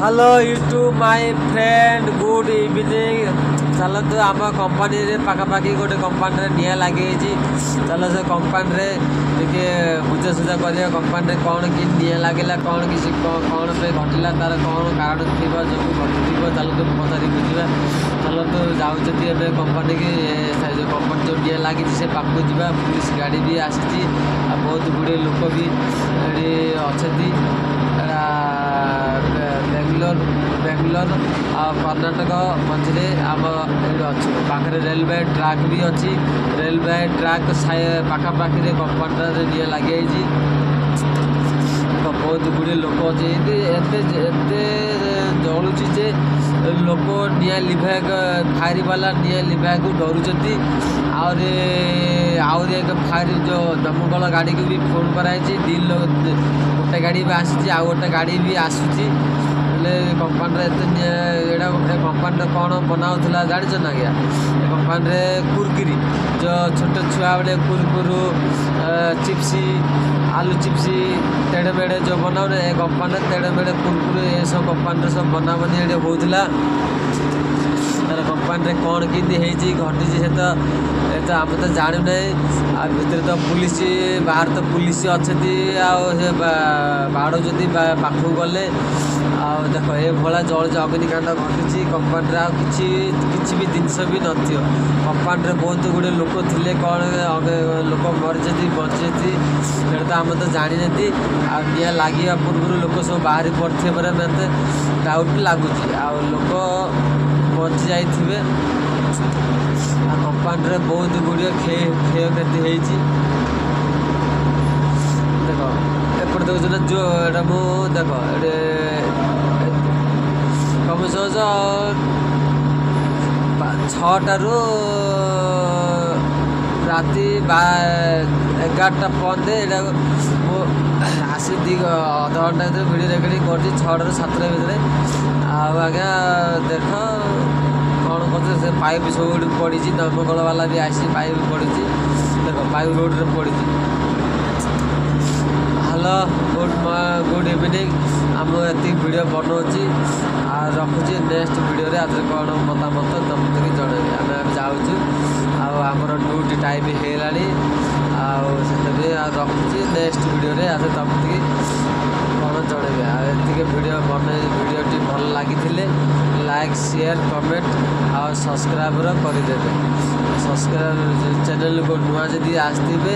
Hello YouTube my friend good evening. चलतु आम company पखापाखि गोटे कंपानी निआ लगे चल से कंपानी टे बुझासुझा कर कंपानी कौन कि निआ लगे कौन किसी कौन पे घटला तार कौन कारण थी जो घटू चलतु पचारि बुझा। चलतु जाऊँगी कंपानी की जो कंपानी जो निआ लगी से पाक जा पुलिस गाड़ी भी आसी बहुत गुड़े लोक भी अच्छा बेंगलोर कर्णाटक मझे आम अच्छे पाखे रेलवे ट्रैक भी अच्छी रेलवे ट्रैक पखापाखि कंपानी निआ लगे बहुत गुड़े लोक अच्छे एत जलुची जे लोक निआ लिभाइक फायर वाला निआ लिभाइक डरुंच आहरी एक फायर जो दमकल गाड़ी को भी फोन कराई गोटे गाड़ी भी आसी आ गोटे गाड़ी भी आसूसी कंपानी एटा गोटे कंपानी कौन बनाऊला जान ना क्या कंपानी कुरकुरी जो छोट छुआ बेले कुरकुरु चिप्सी आलू चिप्सी तेड़े बेड़े जो बनाऊ कंपानी तेड़े बेड़े कुरकुरु ये सब कंपानी सब बना बनी होता तार कंपानी कौन कि घटी से तो आम तो जानू ना भितर तो पुलिस बाहर तो पुलिस अच्छा बाड़ौती पाखक गले देख ये भाया जल अग्निकांड घटी कंपानी किसी भी जिनस भी नथी कंपानी बहुत गुड़े लोक थे कौन लोक मरी बचे से आम तो जानी निआ लगे पूर्व लोक सब बाहरी पड़े मत डाउट लगुच लोक बची जाइए कंपानी बहुत गुड़िया क्षयक्षति देख एपट देखो ना जो एटा मु देख कम से छटारू राति 11टा पर्यंत आसी अध घंटा भिडियो रेकर्डिंग कर 6टारू 7टा भितर आज्ञा देख कौन कर पाइप सब पड़ी दमकल वाला भी आसी पाइप पड़ी देख पाइप रोड रे पड़ी। हेलो गुड इवनिंग आम ये वीडियो बनाऊँगी रखुची नेक्स्ट वीडियो रे आज कौन मतामत तुमको जनइबी आम जाऊँ आमर ड्यूटी टाइम होगा रखुची नेक्स्ट वीडियो रे आज तुमको कौन जनइबी ये वीडियो वीडियोटी भल लगी लाइक शेयर कमेंट और सब्सक्राइब करदे सब्सक्राइब चैनल को नुआ जदि आसते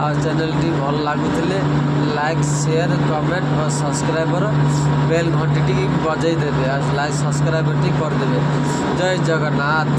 और चैनल टी भल लगुले लाइक शेयर कमेंट और सब्सक्राइबर बेल घंटी टी बजाई देवे लाइक सब्सक्राइब टी करदे। जय जगन्नाथ।